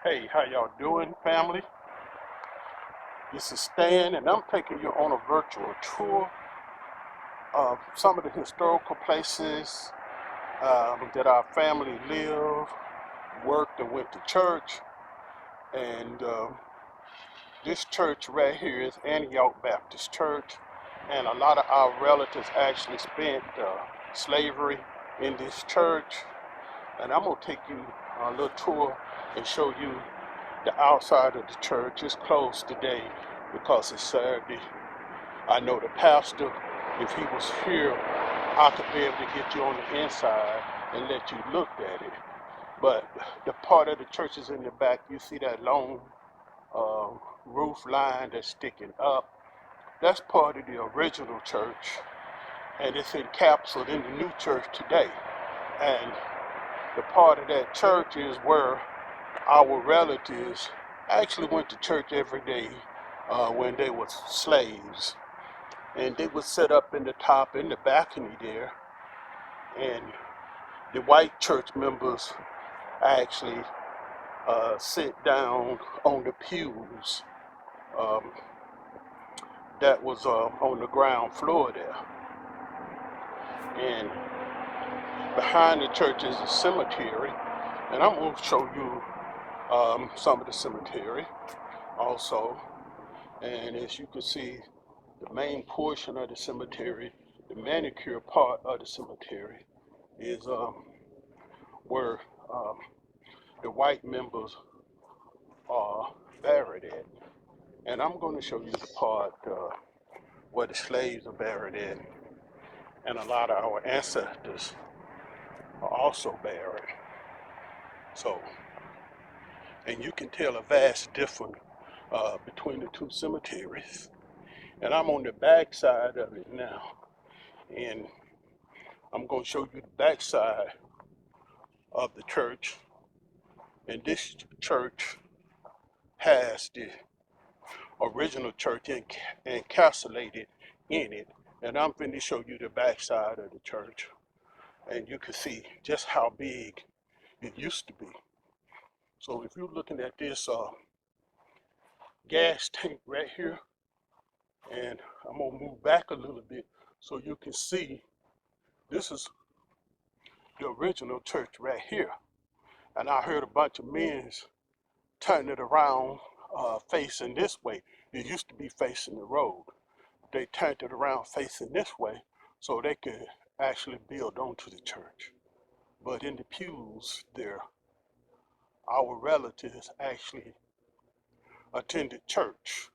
Hey, how y'all doing, family? This is Stan, and I'm taking you on a virtual tour of some of the historical places that our family lived, worked, and went to church. And this church right here is Antioch Baptist Church, and a lot of our relatives actually spent slavery in this church. And I'm gonna take you on a little tour and show you the outside of the church. Is closed today because it's Saturday. I know the pastor, if he was here, I could be able to get you on the inside and let you look at it. But the part of the church is in the back. You see that long uh, roof line that's sticking up. That's part of the original church, and it's encapsulated in the new church today. And the part of that church is where our relatives actually went to church every day when they were slaves. And they would sit up in the top, in the balcony there, and the white church members actually sit down on the pews um, that was on the ground floor there. And behind the church is a cemetery, and I'm going to show you some of the cemetery also. And as you can see, the main portion of the cemetery, the manicure part of the cemetery, is where um, the white members are buried at. And I'm going to show you the part where the slaves are buried at. And a lot of our ancestors are also buried. So, and you can tell a vast difference between the two cemeteries. And I'm on the back side of it now. And I'm going to show you the back side of the church. And this church has the original church encapsulated in it. And I'm going to show you the back side of the church. And you can see just how big it used to be. So if you're looking at this gas tank right here, and I'm gonna move back a little bit so you can see this is the original church right here. And I heard a bunch of men turn it around facing this way. It used to be facing the road. They turned it around facing this way so they could actually build onto the church. But in the pews there, our relatives actually attended church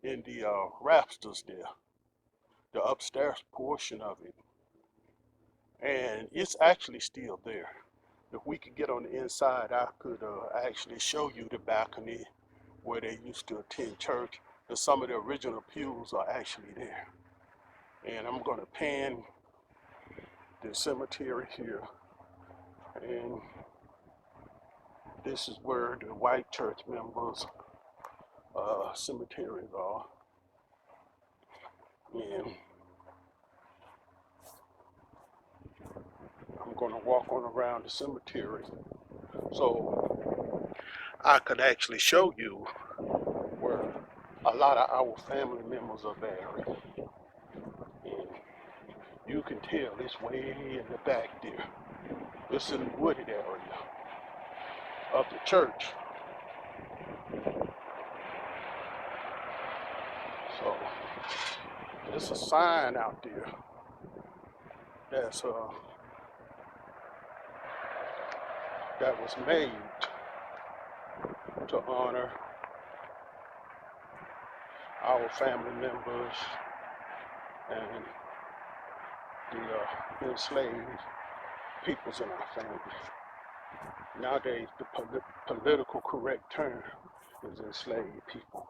in the rafters there, the upstairs portion of it. And it's actually still there. If we could get on the inside, I could actually show you the balcony where they used to attend church. And some of the original pews are actually there. And I'm going to pan the cemetery here. And this is where the white church members' cemeteries are. And I'm going to walk on around the cemetery so I could actually show you where a lot of our family members are buried. And you can tell it's way in the back there. It's in the wooded area of the church. So there's a sign out there that's that was made to honor our family members and the enslaved peoples in our family. Nowadays, the political correct term is enslaved people,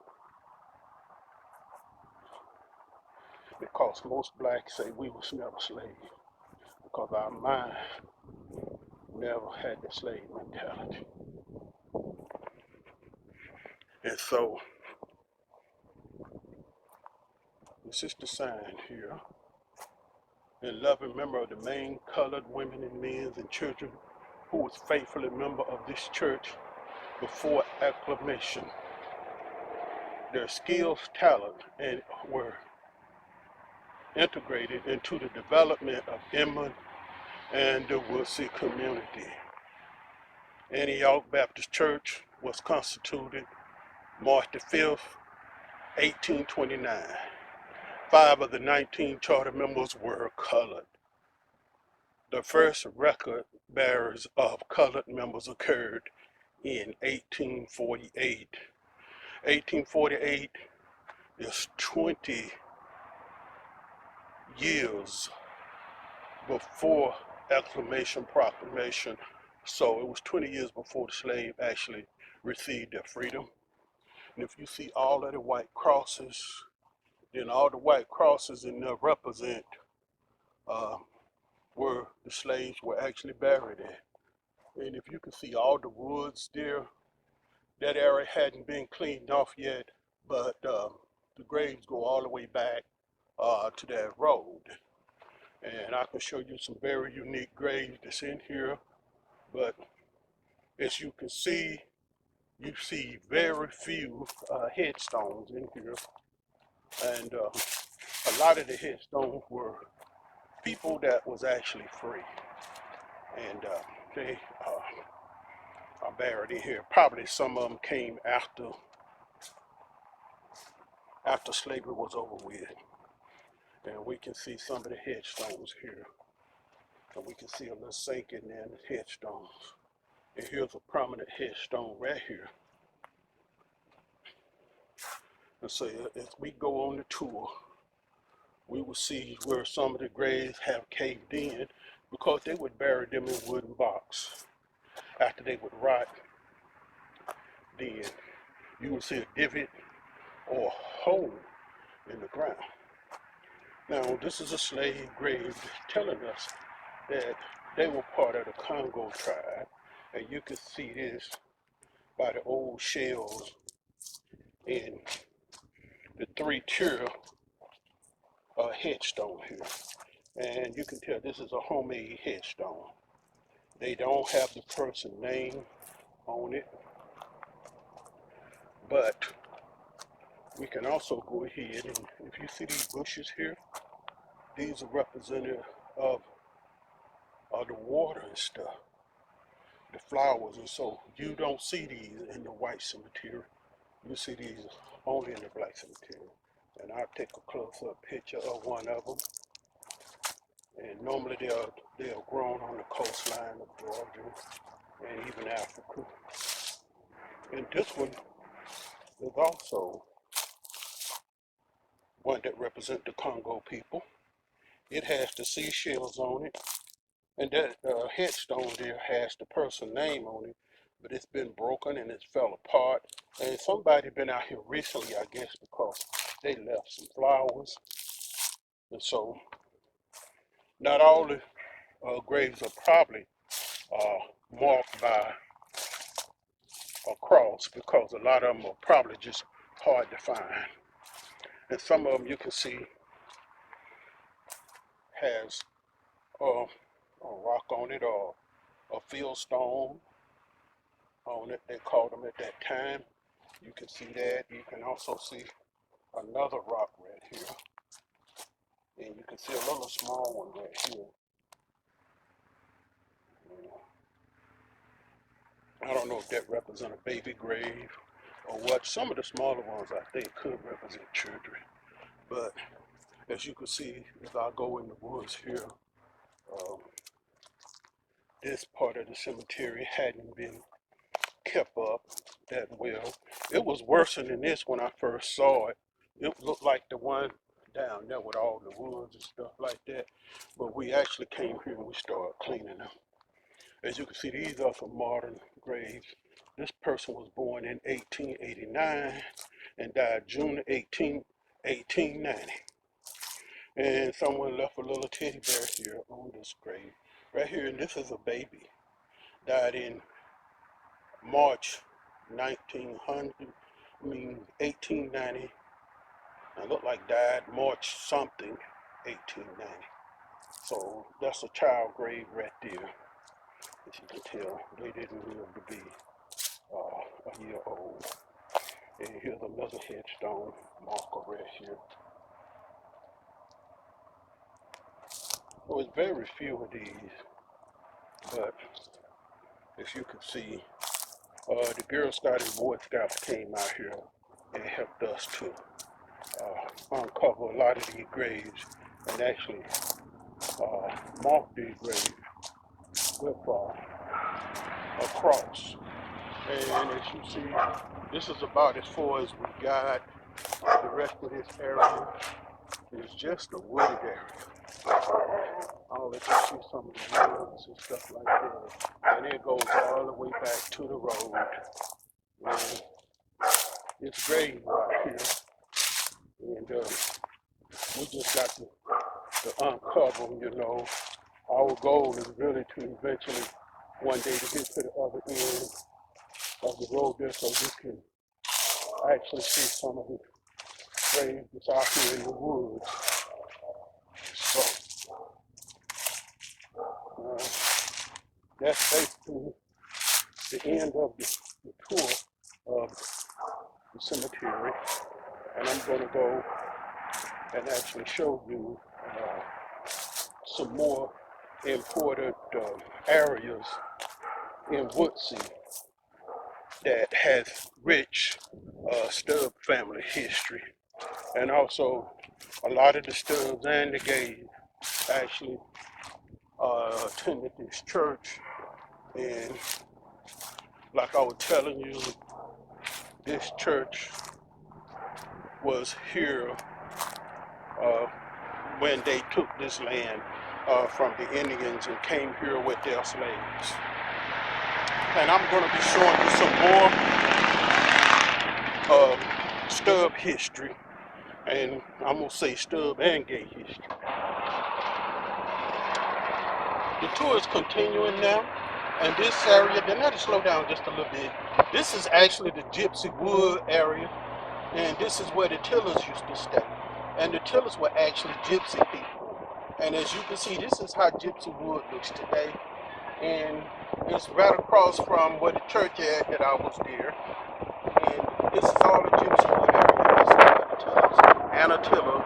because most blacks say we was never slaves, because our mind never had the slave mentality. And so, this is the sign here. In loving memory of the main colored women and men and children who was faithfully a member of this church before acclamation. Their skills, talent, and were integrated into the development of Inman and the Woodsy community. Antioch Baptist Church was constituted March the 5th, 1829. 5 of the 19 charter members were colored. The first record bearers of colored members occurred in 1848. 1848 is 20 years before Acclamation Proclamation, so it was 20 years before the slave actually received their freedom. And if you see all of the white crosses, then all the white crosses in there represent where the slaves were actually buried at. And if you can see all the woods there, that area hadn't been cleaned off yet, but the graves go all the way back to that road. And I can show you some very unique graves that's in here, but as you can see, you see very few headstones in here. And a lot of the headstones were people that was actually free. And they are buried in here. Probably some of them came after slavery was over with. And we can see some of the headstones here. And we can see a little sink in there in the headstones. And here's a prominent headstone right here. And so as we go on the tour, we will see where some of the graves have caved in because they would bury them in wooden box. After they would rot, then you will see a divot or a hole in the ground. Now, this is a slave grave telling us that they were part of the Congo tribe, and you can see this by the old shells in the 3-tier headstone here. And you can tell this is a homemade headstone. They don't have the person's name on it, but we can also go ahead and if you see these bushes here, these are representative of the water and stuff, the flowers, and so you don't see these in the white cemetery. You see these only in the black cemetery. And I'll take a close-up picture of one of them. And normally they are grown on the coastline of Georgia and even Africa. And this one is also one that represents the Congo people. It has the seashells on it, and that headstone there has the person's name on it, but it's been broken and it's fell apart. And somebody been out here recently, I guess, because they left some flowers. And so not all the graves are probably marked by a cross because a lot of them are probably just hard to find. And some of them you can see has a rock on it or a field stone on it. They called them at that time. You can see that. You can also see another rock right here. And you can see a little small one right here. I don't know if that represents a baby grave or what. Some of the smaller ones I think could represent children. But as you can see, as I go in the woods here, this part of the cemetery hadn't been kept up that well. It was worse than this when I first saw it. It looked like the one down there with all the woods and stuff like that. But we actually came here and we started cleaning them. As you can see, these are some modern graves. This person was born in 1889 and died June 18, 1890. And someone left a little teddy bear here on this grave. Right here, and this is a baby. Died in March 1890. I look like died March something, 1890. So that's a child grave right there. As you can tell, they didn't live to be a year old. And here's another headstone marker right here. Well, it's very few of these, but as you can see, the Girl Scout and Boy Scouts came out here and helped us to uncover a lot of these graves and actually mark these graves with a cross. And as you see, this is about as far as we got. The rest of this area is just a wooded area. I'll let you see some of the woods and stuff like that. And it goes all the way back to the road. And it's grave right here. And we just got to uncover, you know. Our goal is really to eventually one day to get to the other end of the road there so you can actually see some of the graves that's out here in the woods. So that's basically the end of the tour of the cemetery. And I'm going to go and actually show you some more important areas in Woodsey that has rich Stubbs family history. And also a lot of the Stubbs and the Gays actually attended this church. And like I was telling you, this church was here when they took this land from the Indians and came here with their slaves. And I'm going to be showing you some more Stubbs history, and I'm going to say Stubbs and Gay history. The tour is continuing now, and this area, then let it slow down just a little bit. This is actually the Gypsy Wood area, and this is where the Tillers used to stay. And the Tillers were actually Gypsy people. And as you can see, this is how Gypsy Wood looks today. And it's right across from where the church is that I was there. And this is all the Gypsy Wood area. This is where the Tillers, Anna Tiller.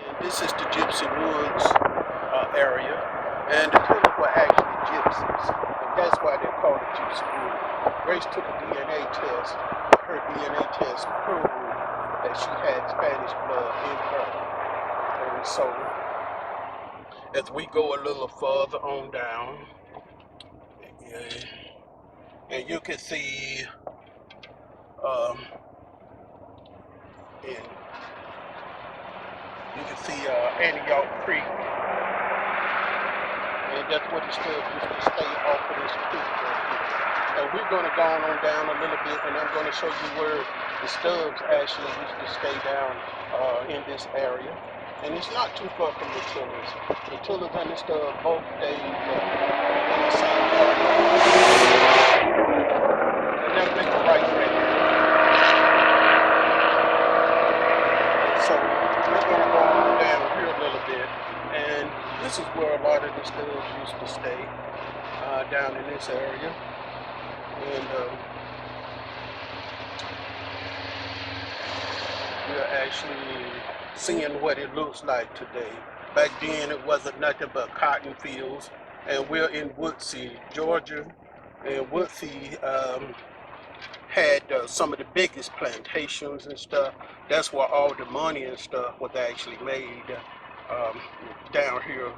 And this is the Gypsy Woods area. And the Tillers were actually gypsies. And that's why they're called the Gypsy Wood. Grace took a DNA test. Her DNA test proved that she had Spanish blood in her. And so, as we go a little further on down, and you can see, and you can see Antioch Creek, and that's where the Stubbs used to stay off of this creek right here. And we're going to go on down a little bit, and I'm going to show you where the Stubbs actually used to stay down in this area. And it's not too far from the Tillers. The Tillers and the Stubbs both stayed in the same area. And then make a right here. So we're going to go on down here a little bit. And this is where a lot of the Stubbs used to stay, down in this area. And we're actually seeing what it looks like today. Back then it wasn't nothing but cotton fields, and we're in Woodsey, Georgia. And Woodsey had some of the biggest plantations and stuff. That's where all the money and stuff was actually made, down here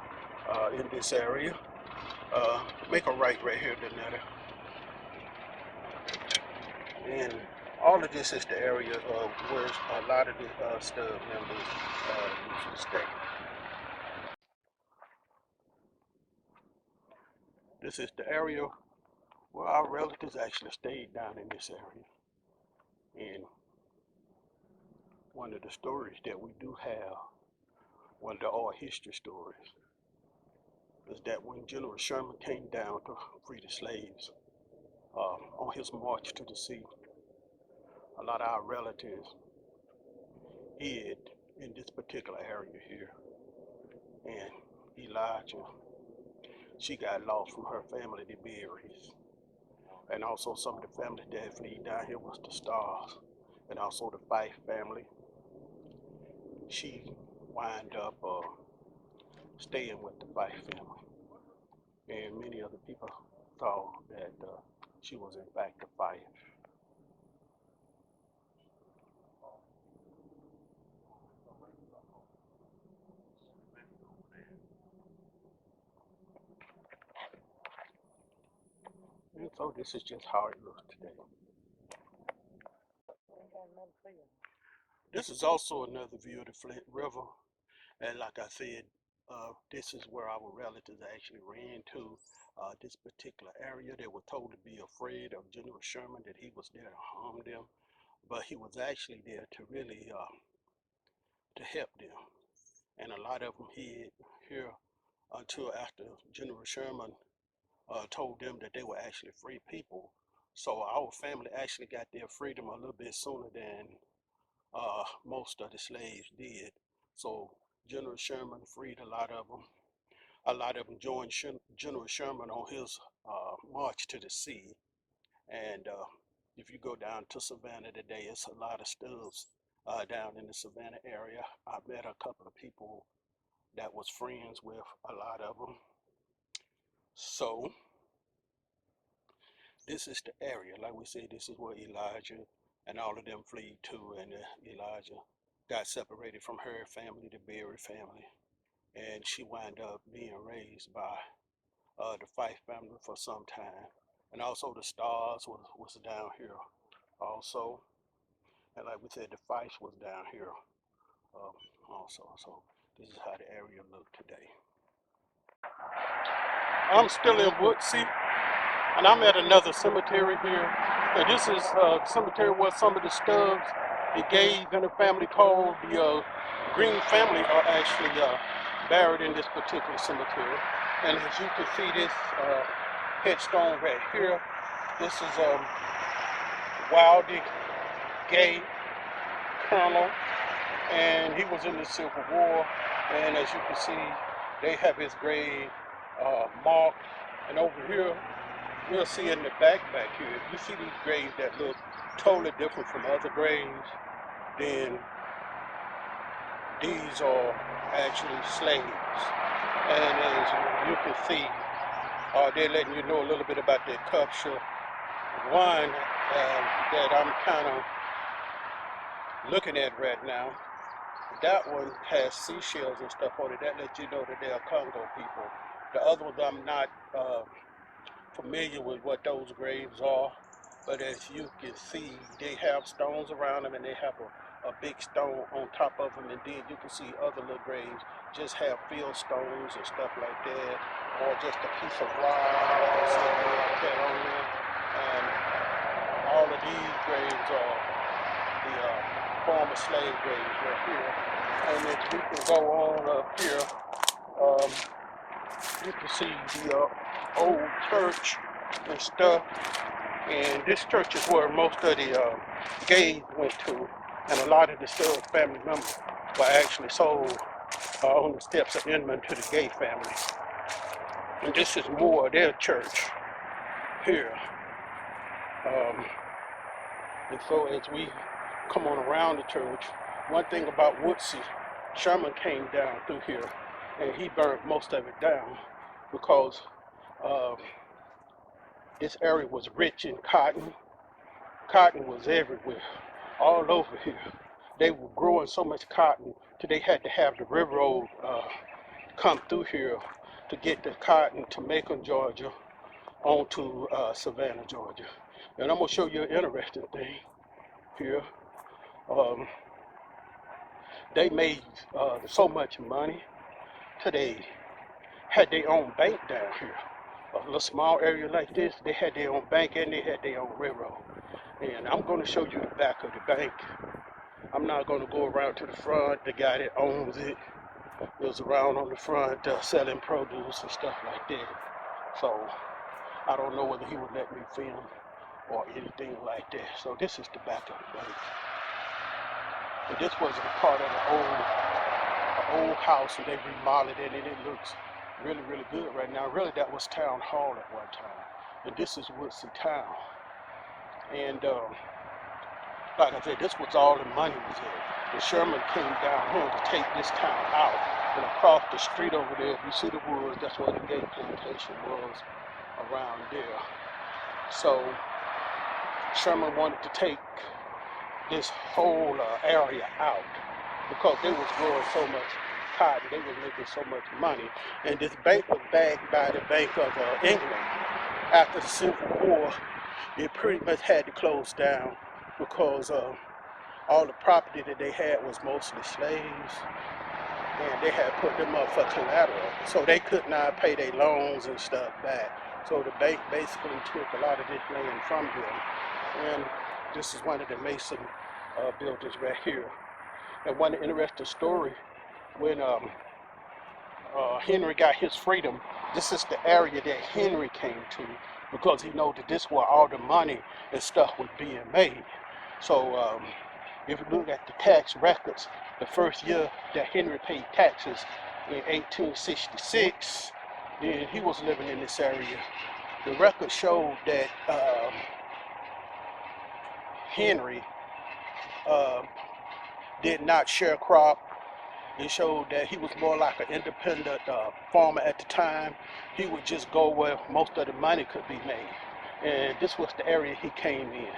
in this area. Make a right here, Danetta. And all of this is the area where a lot of the Stubbs members used to stay. This is the area where our relatives actually stayed down in this area. And one of the stories that we do have, one of the oral history stories, is that when General Sherman came down to free the slaves on his march to the sea, a lot of our relatives hid in this particular area here. And Elijah, she got lost from her family, the Berries. And also some of the family that fled down here was the Stars. And also the Fife family. She wind up staying with the Fife family. And many other people thought that she was in fact a Fife. And so this is just how it looks today. This is also another view of the Flint River. And like I said, this is where our relatives actually ran to this particular area. They were told to be afraid of General Sherman, that he was there to harm them, but he was actually there to really to help them. And a lot of them hid here until after General Sherman told them that they were actually free people. So our family actually got their freedom a little bit sooner than most of the slaves did. So General Sherman freed a lot of them. A lot of them joined General Sherman on his march to the sea. And if you go down to Savannah today, it's a lot of Stubbs down in the Savannah area. I met a couple of people that was friends with a lot of them. So this is the area. Like we said, this is where Elijah and all of them fled to, and Elijah got separated from her family, the Berry family, and she wound up being raised by the Fife family for some time. And also the Stars was down here also. And like we said, the Fife was down here also. So this is how the area looked today. I'm still in Woodsey, and I'm at another cemetery here. And this is the cemetery where some of the Stubbs, the Gays and the family called the Green family are actually buried in this particular cemetery. And as you can see, this headstone right here, this is Wildy Gay Colonel, and he was in the Civil War. And as you can see, they have his grave marked. And over here, we'll see in the back here, if you see these graves that look totally different from other graves, then these are actually slaves. And as you can see, they're letting you know a little bit about their culture. One that I'm kind of looking at right now, that one has seashells and stuff on it. That lets you know that they are Congo people. The other ones I'm not familiar with what those graves are, but as you can see, they have stones around them, and they have a big stone on top of them, and then you can see other little graves just have field stones and stuff like that, or just a piece of rock or something like that on there. And all of these graves are the former slave graves right here. And if you can go on up here, you can see the old church and stuff. And this church is where most of the gays went to, and a lot of the Stubbs family members were actually sold on the steps of Inman to the Gay family. And this is more of their church here. And so as we come on around the church, one thing about Woodsey, Sherman came down through here, and he burned most of it down because this area was rich in cotton. Cotton was everywhere, all over here. They were growing so much cotton that they had to have the railroad come through here to get the cotton to Macon, Georgia, onto Savannah, Georgia. And I'm gonna show you an interesting thing here. They made so much money today, had their own bank down here. A little small area like this, they had their own bank and they had their own railroad. And I'm going to show you the back of the bank. I'm not going to go around to the front. The guy that owns it was around on the front selling produce and stuff like that. So I don't know whether he would let me film or anything like that. So this is the back of the bank. And this was a part of the old house, and they remodeled it, and it looks really, really good right now. Really, that was Town Hall at one time, and this is Woodson Town. And like I said, this was all the money was in. And Sherman came down here to take this town out. And across the street over there, if you see the woods, that's where the gate plantation was around there. So Sherman wanted to take this whole area out because they was growing so much cotton, they was making so much money. And this bank was backed by the Bank of England. After the Civil War, it pretty much had to close down because all the property that they had was mostly slaves, and they had put them up for collateral, so they could not pay their loans and stuff back. So the bank basically took a lot of this land from them, and this is one of the Mason buildings right here. And one interesting story, when Henry got his freedom, this is the area that Henry came to because he knew that this where all the money and stuff was being made. So if you look at the tax records, the first year that Henry paid taxes in 1866, then he was living in this area. The record showed that Henry did not sharecrop. It showed that he was more like an independent farmer at the time. He would just go where most of the money could be made. And this was the area he came in.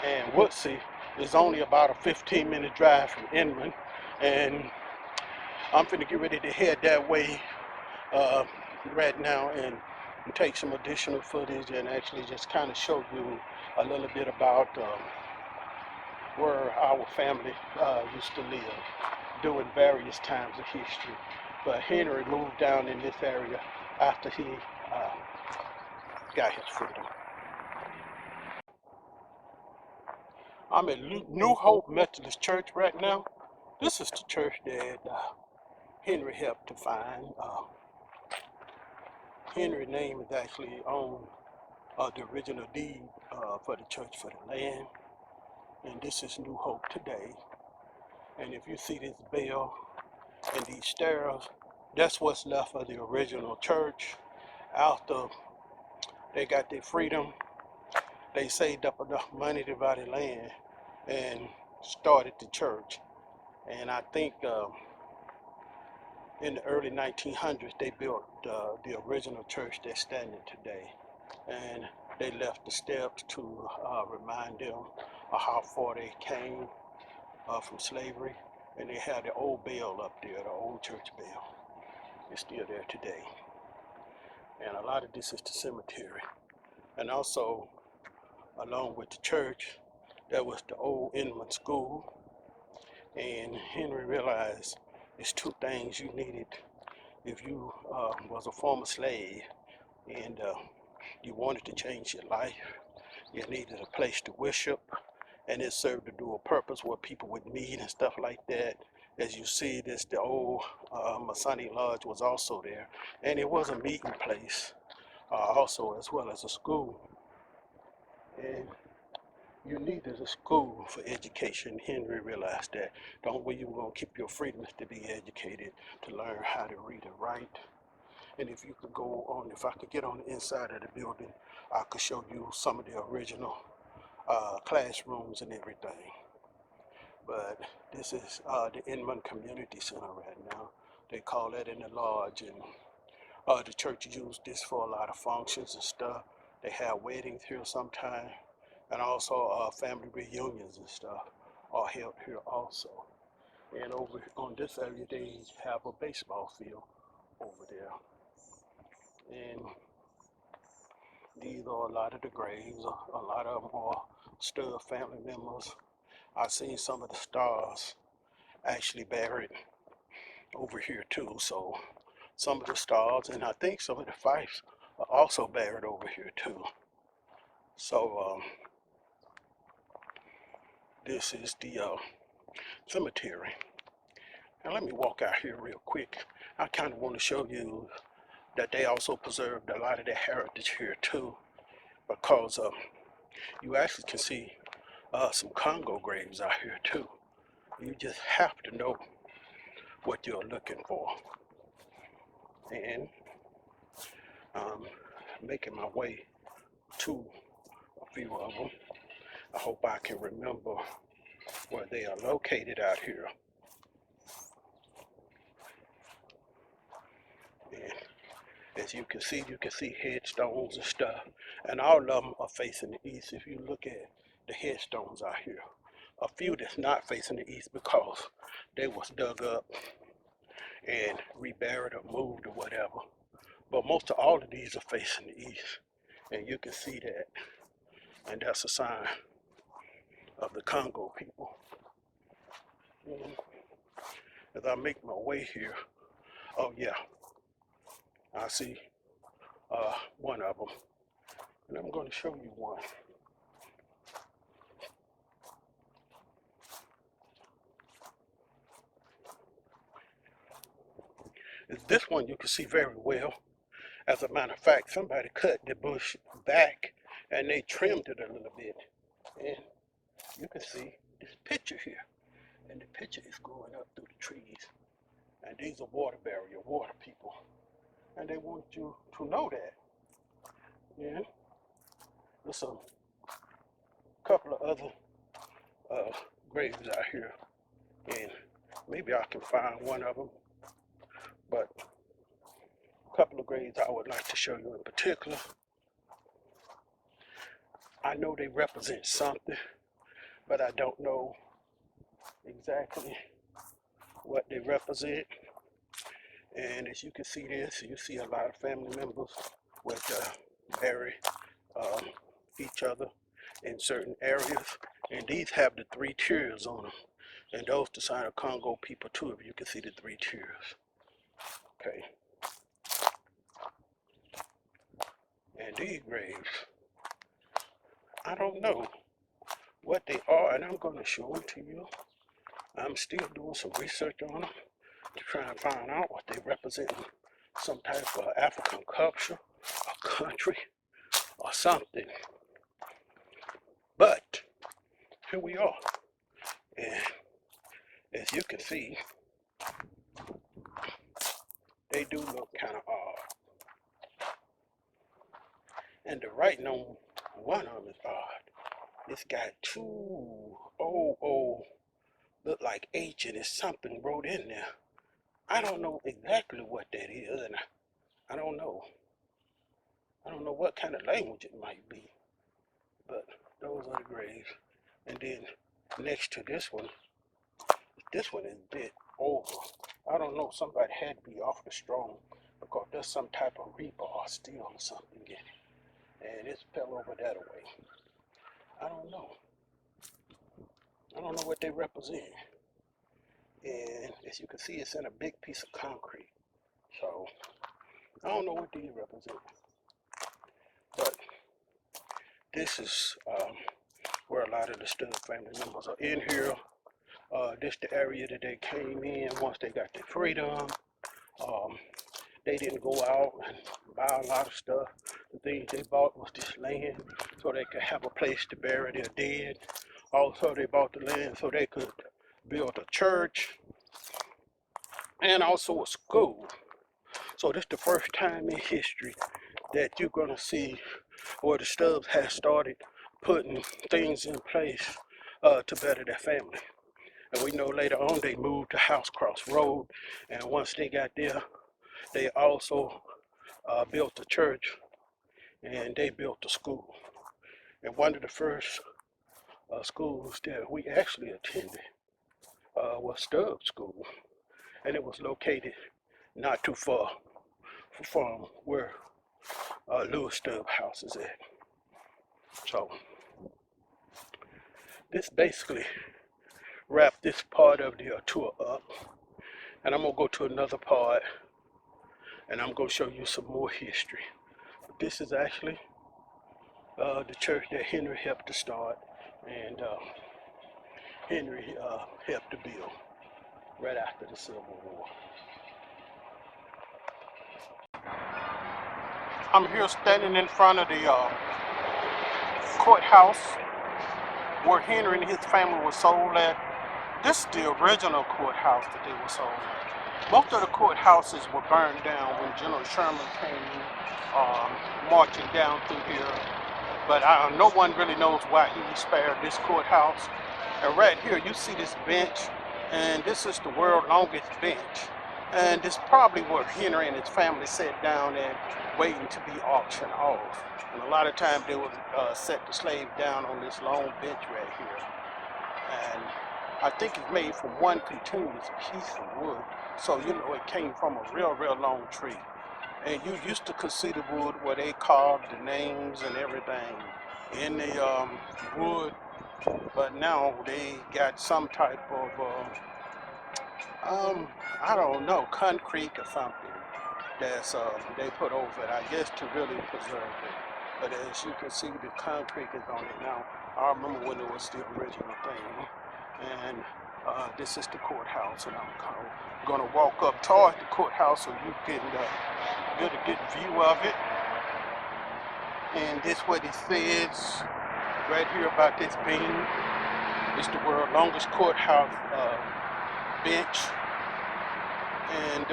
And Woodsey is only about a 15-minute drive from Inman. And I'm finna get ready to head that way right now and take some additional footage and actually just kind of show you a little bit about where our family used to live during various times of history. But Henry moved down in this area after he got his freedom. I'm at New Hope Methodist Church right now. This is the church that Henry helped to find. Henry's name is actually on the original deed for the church for the land. And this is New Hope today. And if you see this bell and these stairs, that's what's left of the original church. After they got their freedom, they saved up enough money to buy the land and started the church. And I think in the early 1900s, they built the original church that's standing today. And they left the steps to remind them of how far they came from slavery. And they had the old bell up there, the old church bell. It's still there today. And a lot of this is the cemetery. And also, along with the church, there was the old Inman School. And Henry realized it's two things you needed if you was a former slave and you wanted to change your life. You needed a place to worship, and it served to do a purpose where people would meet and stuff like that. As you see, the old Masonic Lodge was also there, and it was a meeting place also, as well as a school. And you needed a school for education. Henry realized that the only way you were going to keep your freedom is to be educated, to learn how to read and write. And if you could go on, if I could get on the inside of the building, I could show you some of the original classrooms and everything. But this is the Inman Community Center right now. They call that in the lodge, and the church used this for a lot of functions and stuff. They have weddings here sometime, and also family reunions and stuff are held here also. And over on this area, they have a baseball field over there. And these are a lot of the graves. A lot of them are Stubbs family members. I've seen some of the stars actually buried over here too. So some of the stars, and I think some of the fifes are also buried over here too. So this is the cemetery. Now let me walk out here real quick. I kind of want to show you that they also preserved a lot of their heritage here too, because you actually can see some Congo graves out here too. You just have to know what you're looking for. And I'm making my way to a few of them. I hope I can remember where they are located out here. And as you can see headstones and stuff. And all of them are facing the east. If you look at the headstones out here, a few that's not facing the east because they was dug up and reburied or moved or whatever. But most of all of these are facing the east. And you can see that. And that's a sign of the Congo people. And as I make my way here, oh yeah, I see one of them. And I'm going to show you one. This one you can see very well. As a matter of fact, somebody cut the bush back and they trimmed it a little bit. And you can see this picture here. And the picture is growing up through the trees. And these are water barrier, water people. And they want you to know that. Yeah. There's a couple of other graves out here. And maybe I can find one of them. But a couple of graves I would like to show you in particular. I know they represent something, but I don't know exactly what they represent. And as you can see this, you see a lot of family members with bury each other in certain areas. And these have the 3 tiers on them. And those the sign of Congo people too, if you can see the 3 tiers. Okay. And these graves, I don't know what they are, and I'm going to show them to you. I'm still doing some research on them to try and find out what they represent. Some type of African culture, a country, or something. But here we are. And as you can see, they do look kind of odd. And the writing on one of them is odd. It's got 2 look like H, and it's something wrote in there. I don't know exactly what that is, and I don't know. I don't know what kind of language it might be. But those are the graves. And then next to this one is a bit over. I don't know, somebody had to be awfully strong because there's some type of rebar steel or something in it. And it's fell over that way. I don't know. I don't know what they represent. And as you can see, it's in a big piece of concrete. So I don't know what these represent. But this is where a lot of the Stubbs family members are in here. This the area that they came in once they got their freedom. They didn't go out and buy a lot of stuff. The things they bought was this land so they could have a place to bury their dead. Also, they bought the land so they could build a church and also a school. So this is the first time in history that you're going to see where the Stubbs has started putting things in place to better their family. And we know later on they moved to House Cross Road, and once they got there, they also built a church and they built a school. And one of the first schools that we actually attended was Stubbs School, and it was located not too far from where Louis Stubbs' house is at. So this basically wrapped this part of the tour up, and I'm gonna go to another part and I'm gonna show you some more history. But this is actually the church that Henry helped to start, and Henry helped to build right after the Civil War. I'm here standing in front of the courthouse where Henry and his family was sold at. This is the original courthouse that they were sold at. Most of the courthouses were burned down when General Sherman came marching down through here. But no one really knows why he spared this courthouse. And right here, you see this bench, and this is the world's longest bench. And this probably where Henry and his family sat down and waiting to be auctioned off. And a lot of times they would set the slave down on this long bench right here. And I think it's made from one continuous piece of wood. So, you know, it came from a real long tree. And you used to see the wood where they carved the names and everything in the wood, but now they got some type of, I don't know, concrete or something that's they put over it, I guess, to really preserve it. But as you can see, the concrete is on it now. I remember when it was the original thing. And this is the courthouse, and I'm gonna walk up towards the courthouse so you can get a good view of it. And this what it says right here about this being. It's the world's longest courthouse bench, and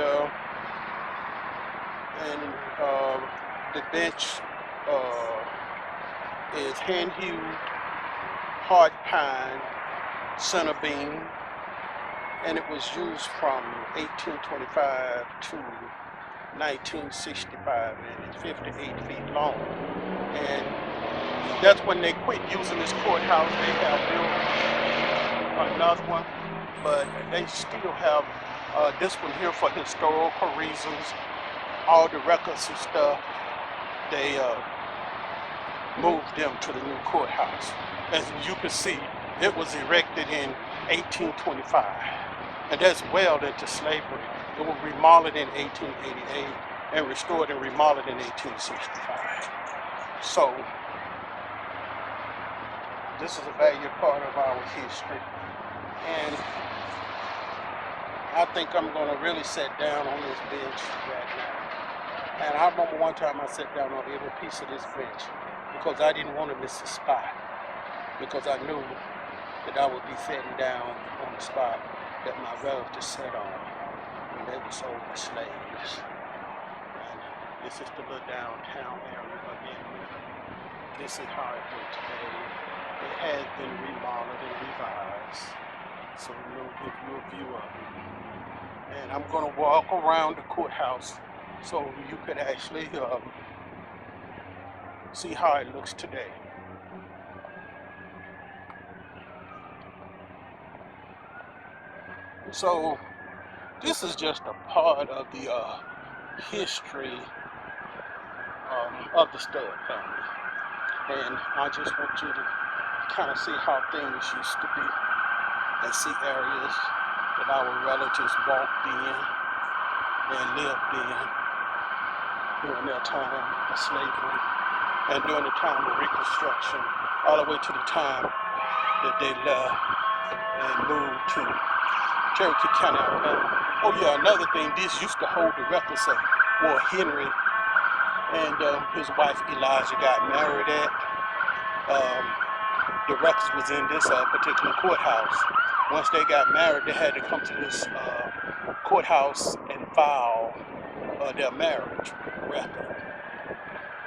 the bench is hand-hewed hard pine center beam, and it was used from 1825 to 1965, and it's 58 feet long. And that's when they quit using this courthouse. They have built another one, but they still have this one here for historical reasons. All the records and stuff, they moved them to the new courthouse. As you can see, it was erected in 1825, and that's well into slavery. It was remodeled in 1888 and restored and remodeled in 1865. So this is a valued part of our history, and I think I'm going to really sit down on this bench right now. And I remember one time I sat down on every piece of this bench because I didn't want to miss a spot, because I knew that I would be sitting down on the spot that my relatives sat on when they were sold as slaves. And this is the little downtown area again. This is how it looks today. It has been remodeled and revised, so we'll give you a view of it. And I'm going to walk around the courthouse so you could actually see how it looks today. So this is just a part of the history of the Stubbs family, and I just want you to kind of see how things used to be and see areas that our relatives walked in and lived in during their time of slavery and during the time of Reconstruction, all the way to the time that they left and moved to Cherokee County, Alabama. Oh yeah, another thing, this used to hold the records of where Henry and his wife Elijah got married at. The records was in this particular courthouse. Once they got married, they had to come to this courthouse and file their marriage record.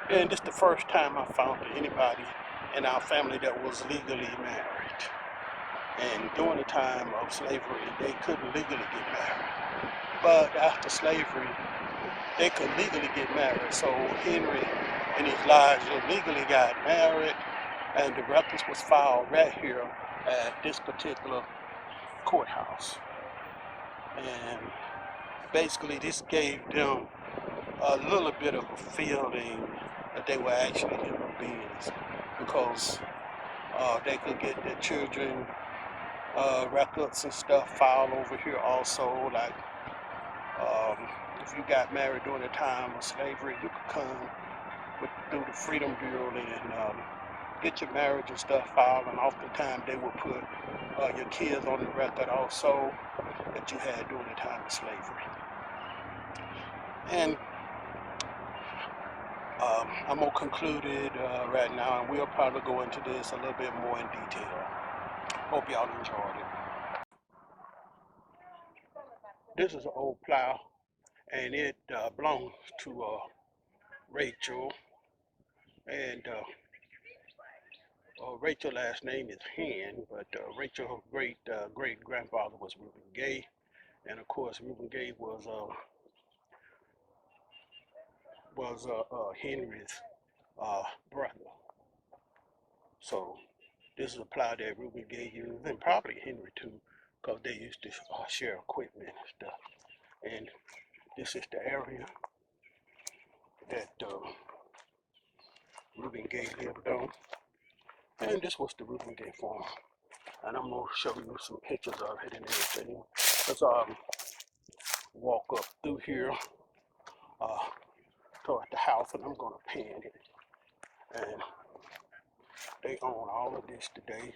And this is the first time I found anybody in our family that was legally married. And during the time of slavery, they couldn't legally get married. But after slavery, they could legally get married. So Henry and Elijah legally got married, and the records was filed right here at this particular courthouse. And basically this gave them a little bit of a feeling that they were actually human beings, because they could get their children records and stuff filed over here also. Like if you got married during the time of slavery, you could come through the Freedom Bureau and get your marriage and stuff filed, and oftentimes they would put your kids on the record also that you had during the time of slavery. And I'm going to conclude it right now, and we'll probably go into this a little bit more in detail. Hope y'all enjoyed it. This is an old plow, and it belongs to Rachel, and Rachel last name is Hen, but Rachel great great grandfather was Reuben Gay, and of course Reuben Gay was Henry's brother. So this is a plow that Reuben Gay used, and probably Henry too, because they used to share equipment and stuff. And this is the area that Reuben Gay lived on, and this was the Reuben Gay farm. And I'm gonna show you some pictures of it and everything. Let's walk up through here toward the house, and I'm gonna pan it. And they own all of this today.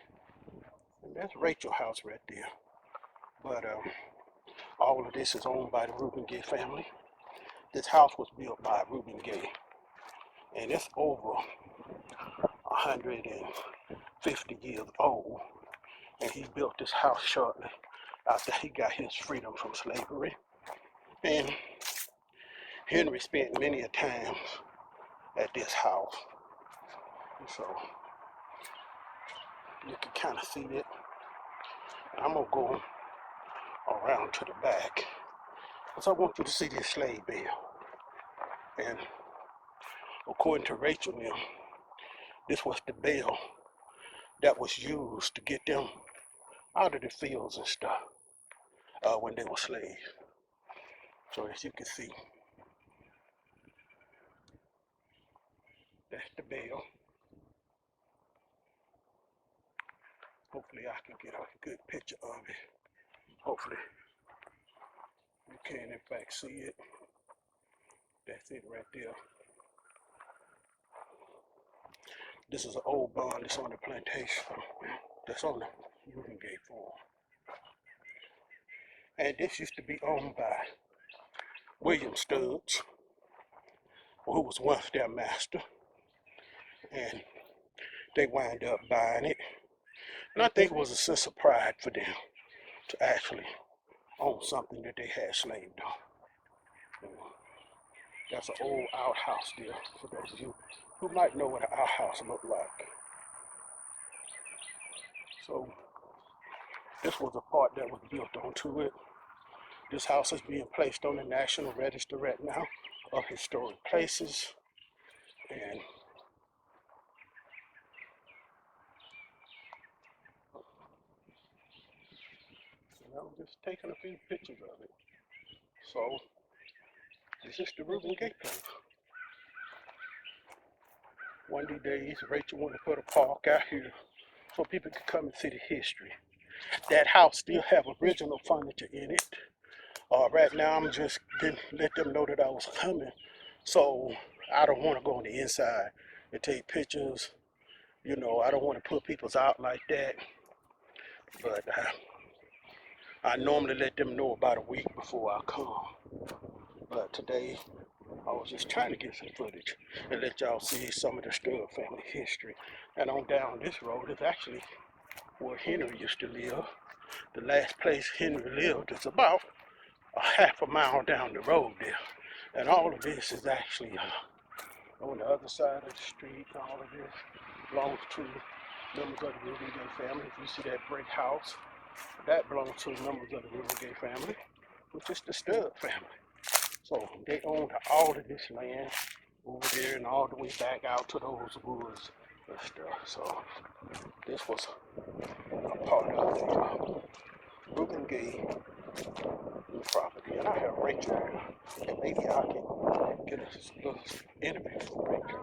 And that's Rachel's house right there. But all of this is owned by the Reuben Gay family. This house was built by Reuben Gay, and it's over 150 years old. And he built this house shortly after he got his freedom from slavery. And Henry spent many a times at this house. So you can kind of see it. I'm gonna go around to the back, because I want you to see this slave bale. And according to Rachel, this was the bale that was used to get them out of the fields and stuff when they were slaves. So as you can see, that's the bale. Hopefully I can get a good picture of it. Hopefully you can in fact see it. That's it right there. This is an old barn that's on the plantation, that's on the Reuben Gay farm. And this used to be owned by William Stubbs, who was once their master. And they wind up buying it. And I think it was a sense of pride for them to actually own something that they had slaved on. And that's an old outhouse there, for those of you who might know what an outhouse looked like. So this was a part that was built onto it. This house is being placed on the National Register right now of Historic Places. And I'm just taking a few pictures of it. So this is the Reuben Gay place. One of these days, Rachel wanted to put a park out here so people could come and see the history. That house still have original furniture in it. Right now, I'm just didn't let them know that I was coming, so I don't want to go on the inside and take pictures. You know, I don't want to put people's out like that. But I normally let them know about a week before I come. But today, I was just trying to get some footage and let y'all see some of the Stubbs family history. And on down this road is actually where Henry used to live. The last place Henry lived is about a half a mile down the road there. And all of this is actually on the other side of the street. All of this belongs to members of the Reuben Gay family. If you see that brick house, that belongs to members of the Reuben Gay family, which is the Stubbs family. So they owned all of this land over there and all the way back out to those woods and stuff. So this was a part of the Reuben Gay property. And I have Rachel here, and maybe I can get a little interview from Rachel.